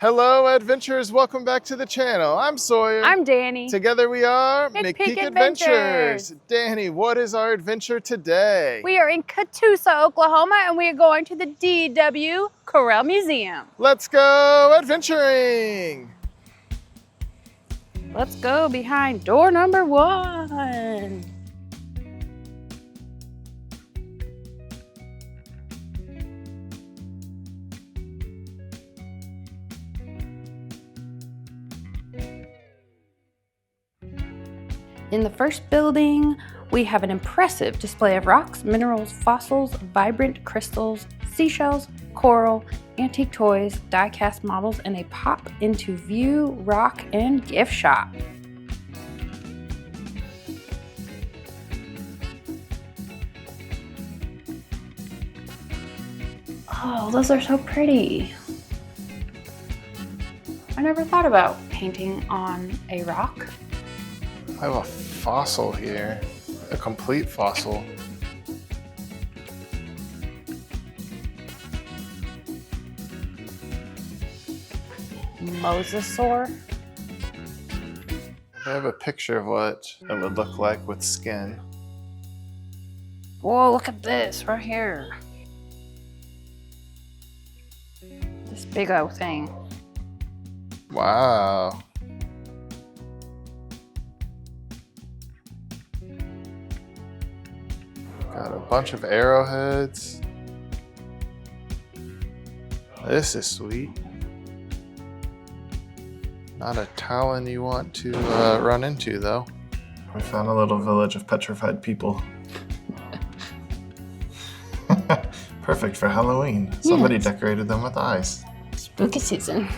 Hello, adventurers. Welcome back to the channel. I'm Sawyer. I'm Danny. Together we are McPeek Adventures. Danny, what is our adventure today? We are in Catoosa, Oklahoma, and we are going to the DW Correll Museum. Let's go adventuring. Let's go behind door number 1. In the first building, we have an impressive display of rocks, minerals, fossils, vibrant crystals, seashells, coral, antique toys, die-cast models, and a pop into view, rock, and gift shop. Oh, those are so pretty. I never thought about painting on a rock. I have a fossil here, a complete fossil. Mosasaur. I have a picture of what it would look like with skin. Whoa, look at this right here. This big old thing. Wow. Got a bunch of arrowheads. This is sweet. Not a talon you want to run into, though. We found a little village of petrified people. Perfect for Halloween. Somebody decorated them with eyes. Spooky season.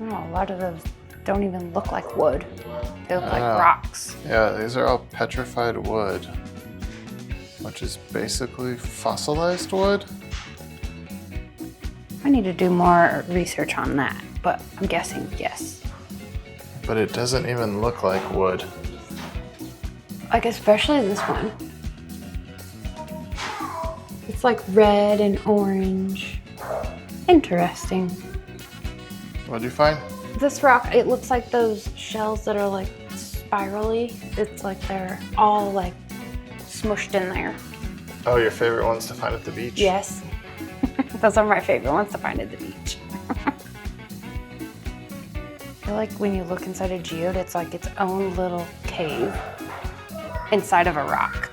Oh, a lot of those don't even look like wood. They look like rocks. Yeah, these are all petrified wood, which is basically fossilized wood. I need to do more research on that, but I'm guessing yes. But it doesn't even look like wood. Like especially this one. It's like red and orange. Interesting. What'd you find? This rock, it looks like those shells that are like spirally. It's like they're all like smushed in there. Oh, your favorite ones to find at the beach? Yes. Those are my favorite ones to find at the beach. I feel like when you look inside a geode, it's like its own little cave inside of a rock.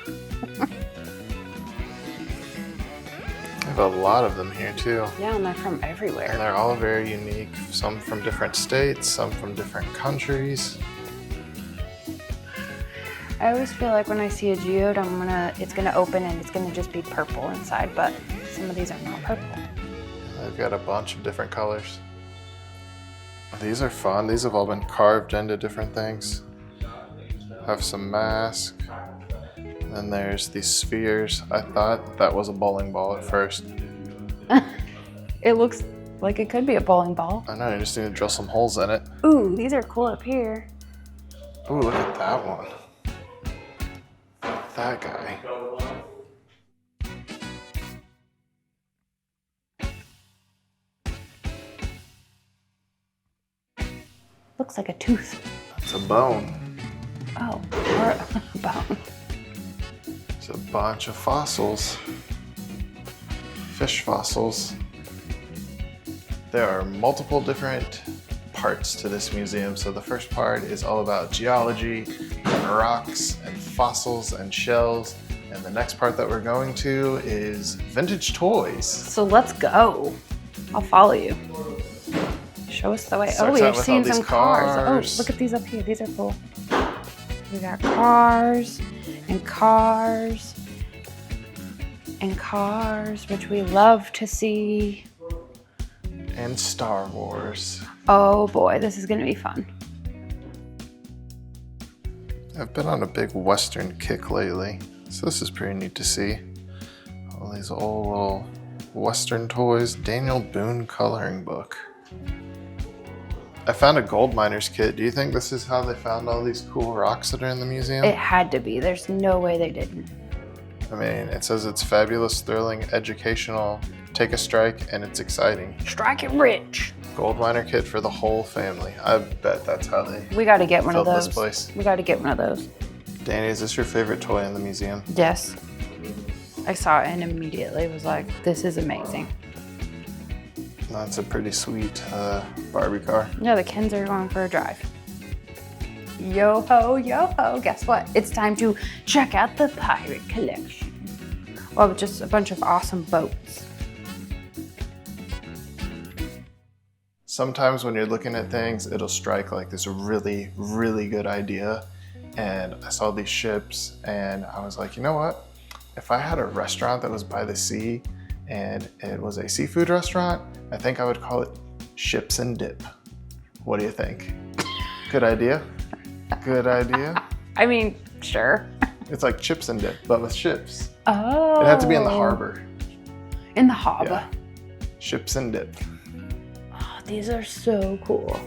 I have a lot of them here too. Yeah, and they're from everywhere. And they're all very unique. Some from different states, some from different countries. I always feel like when I see a geode, it's gonna open and it's gonna just be purple inside, but some of these are not purple. They've got a bunch of different colors. These are fun. These have all been carved into different things. Have some mask. And there's these spheres. I thought that was a bowling ball at first. It looks like it could be a bowling ball. I know, you just need to drill some holes in it. Ooh, these are cool up here. Ooh, look at that one. That guy. Looks like a tooth. That's a bone. Oh, or a bone. It's a bunch of fossils. Fish fossils. There are multiple different parts to this museum. So the first part is all about geology and rocks and fossils and shells. And the next part that we're going to is vintage toys. So let's go. I'll follow you. Show us the way. Oh, we've seen some cars. Oh, look at these up here. These are cool. We got cars and cars and cars, which we love to see. And Star Wars. Oh boy, this is gonna be fun. I've been on a big Western kick lately, so this is pretty neat to see. All these old little Western toys. Daniel Boone coloring book. I found a gold miner's kit. Do you think this is how they found all these cool rocks that are in the museum? It had to be. There's no way they didn't. I mean, it says it's fabulous, thrilling, educational, take a strike, and it's exciting. Strike it rich. Gold miner kit for the whole family. I bet that's how they We got to get one of those. This place. We got to get one of those. Danny, is this your favorite toy in the museum? Yes. I saw it and immediately was like, this is amazing. That's a pretty sweet Barbie car. Yeah, the Kens are going for a drive. Yo ho, yo ho. Guess what? It's time to check out the pirate collection. Well, just a bunch of awesome boats. Sometimes when you're looking at things, it'll strike like this really, really good idea. And I saw these ships and I was like, you know what? If I had a restaurant that was by the sea and it was a seafood restaurant, I think I would call it Ships and Dip. What do you think? Good idea? Good idea? I mean, sure. It's like chips and dip, but with ships. Oh. It had to be in the harbor. In the harbor. Yeah. Ships and dip. Oh, these are so cool.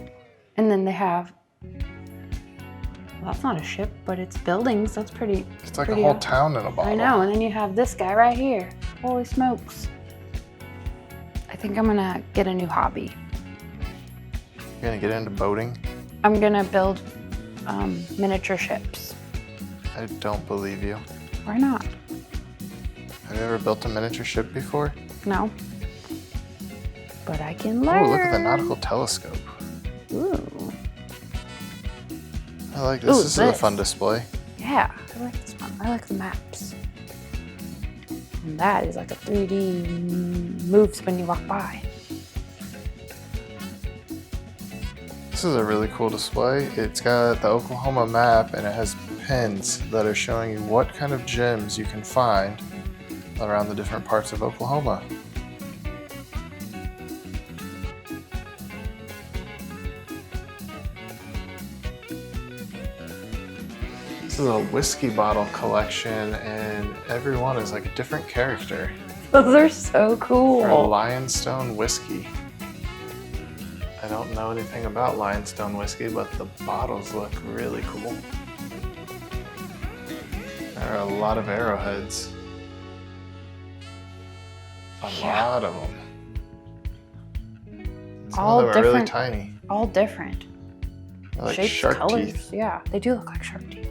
And then they have, well, that's not a ship, but it's buildings. That's pretty. It's like a whole town in a bottle. I know, and then you have this guy right here. Holy smokes. I think I'm gonna get a new hobby. You're gonna get into boating? I'm gonna build miniature ships. I don't believe you. Why not? Have you ever built a miniature ship before? No. But I can learn. Oh, look at the nautical telescope. Ooh. I like this. This is a fun display. Yeah, I like this one. I like the maps. And that is like a 3D moves when you walk by. This is a really cool display. It's got the Oklahoma map and it has pins that are showing you what kind of gems you can find around the different parts of Oklahoma. This is a whiskey bottle collection and every one is like a different character. Those are so cool. For Lionstone whiskey. I don't know anything about Lionstone whiskey, but the bottles look really cool. There are a lot of arrowheads. A lot of them. Some All of them are really different. tiny. All different. They're like Shapes, shark colors. teeth. Yeah, they do look like shark teeth.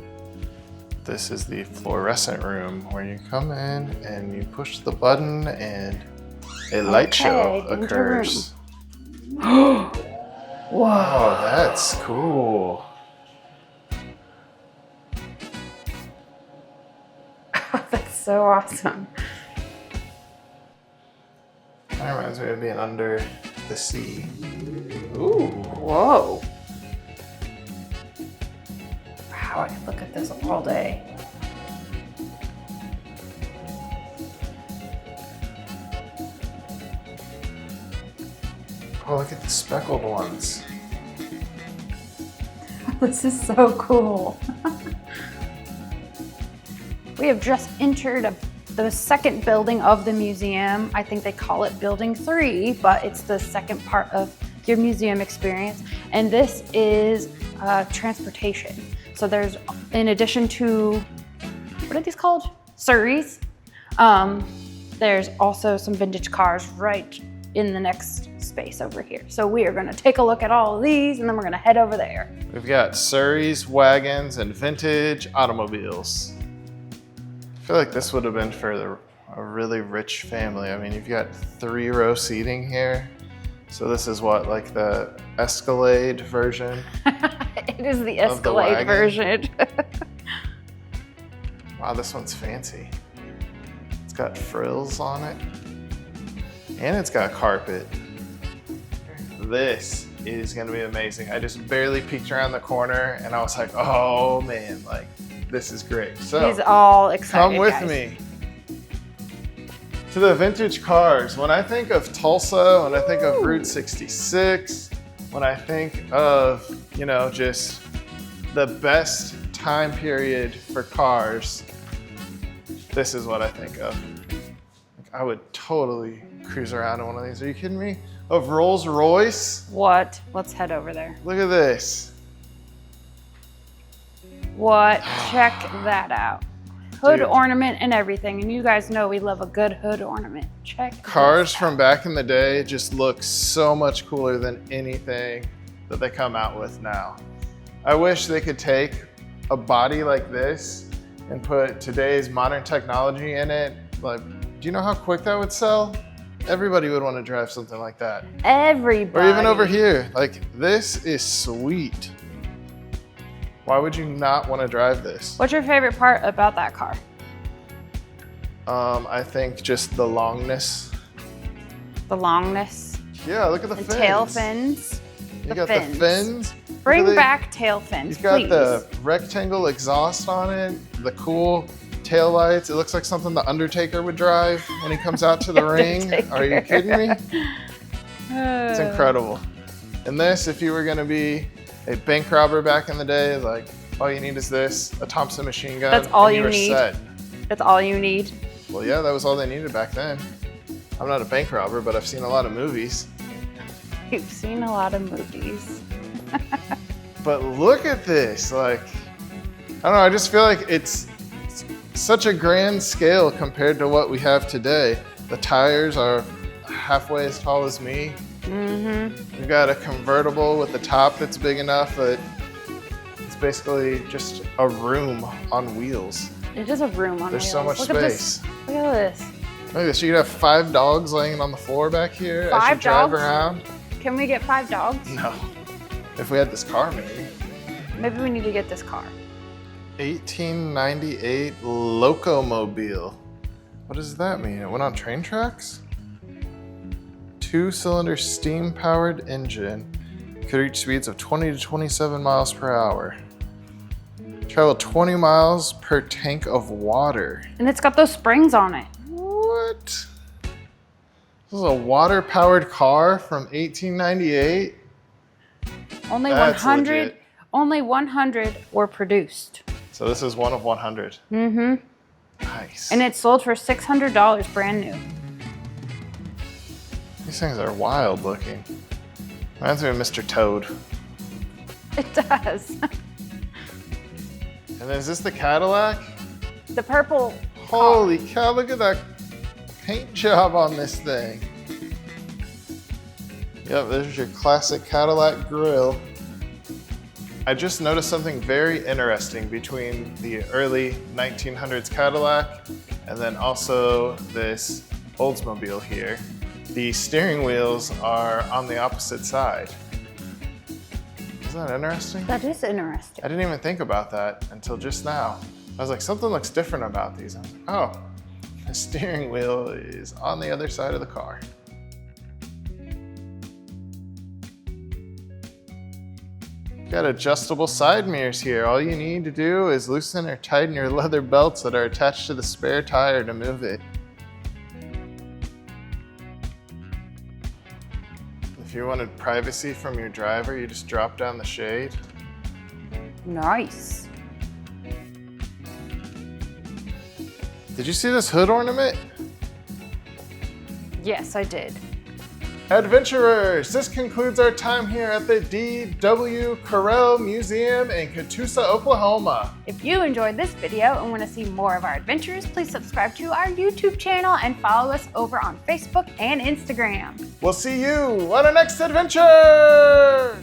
This is the fluorescent room where you come in and you push the button and a light show occurs. Whoa. Oh, that's cool. That's so awesome. That reminds me of being under the sea. Ooh. Whoa. Wow, I could look at this all day. Oh, look at the speckled ones. This is so cool. We have just entered the second building of the museum. I think they call it Building 3, but it's the second part of your museum experience. And this is transportation. So there's, in addition to, what are these called? Surreys. There's also some vintage cars right in the next space over here. So we are gonna take a look at all of these and then we're gonna head over there. We've got Surreys, wagons, and vintage automobiles. I feel like this would have been for a really rich family. I mean, you've got 3-row seating here. So this is what, like the Escalade version? It is the Escalade version. Wow, this one's fancy. It's got frills on it. And it's got carpet. This is gonna be amazing. I just barely peeked around the corner and I was like, oh man, like this is great. So he's all excited. Come with guys. me to the vintage cars. When I think of Tulsa, when I think of Route 66, when I think of, you know, just the best time period for cars, this is what I think of. Like, I would totally cruise around in one of these. Are you kidding me? Of Rolls Royce. What? Let's head over there. Look at this. What? Check that out. Hood ornament and everything. And you guys know we love a good hood ornament. Check cars from back in the day just look so much cooler than anything that they come out with now. I wish they could take a body like this and put today's modern technology in it. Like, do you know how quick that would sell? Everybody would want to drive something like that. Everybody. Or even over here, like this is sweet. Why would you not want to drive this? What's your favorite part about that car? I think just the longness. The longness. Yeah, look at the fins. Tail fins. You got the fins. Bring back tail fins, You've got please. the rectangle exhaust on it, the cool tail lights. It looks like something the Undertaker would drive when he comes out to the ring. Are you kidding me? It's incredible. And this, if you were gonna be a bank robber back in the day, like all you need is this, a Thompson machine gun. That's all you were need. Set. That's all you need. Well, yeah, that was all they needed back then. I'm not a bank robber, but I've seen a lot of movies. You've seen a lot of movies. But look at this, like, I don't know, I just feel like it's such a grand scale compared to what we have today. The tires are halfway as tall as me. Mm-hmm. We've got a convertible with the top that's big enough that it's basically just a room on wheels. It is a room on wheels. There's so much space. Look at this. Look at this, you could have 5 dogs laying on the floor back here as you drive around. Can we get 5 dogs? No. If we had this car, maybe. Maybe we need to get this car. 1898 Locomobile. What does that mean? It went on train tracks? 2-cylinder steam-powered engine. Could reach speeds of 20 to 27 miles per hour. Travel 20 miles per tank of water. And it's got those springs on it. What? This is a water-powered car from 1898? Only That's 100. legit. Only 100 were produced. So this is one of 100. Mm-hmm. Nice. And it sold for $600 brand new. These things are wild looking. Reminds me of Mr. Toad. It does. And then is this the Cadillac? The purple. Holy cow, look at that paint job on this thing. Yep, there's your classic Cadillac grille. I just noticed something very interesting between the early 1900s Cadillac and then also this Oldsmobile here. The steering wheels are on the opposite side. Isn't that interesting? That is interesting. I didn't even think about that until just now. I was like, something looks different about these. I'm like, oh, the steering wheel is on the other side of the car. Got adjustable side mirrors here. All you need to do is loosen or tighten your leather belts that are attached to the spare tire to move it. If you wanted privacy from your driver, you just drop down the shade. Nice. Did you see this hood ornament? Yes, I did. Adventurers, this concludes our time here at the D.W. Correll Museum in Catoosa, Oklahoma. If you enjoyed this video and want to see more of our adventures, please subscribe to our YouTube channel and follow us over on Facebook and Instagram. We'll see you on our next adventure!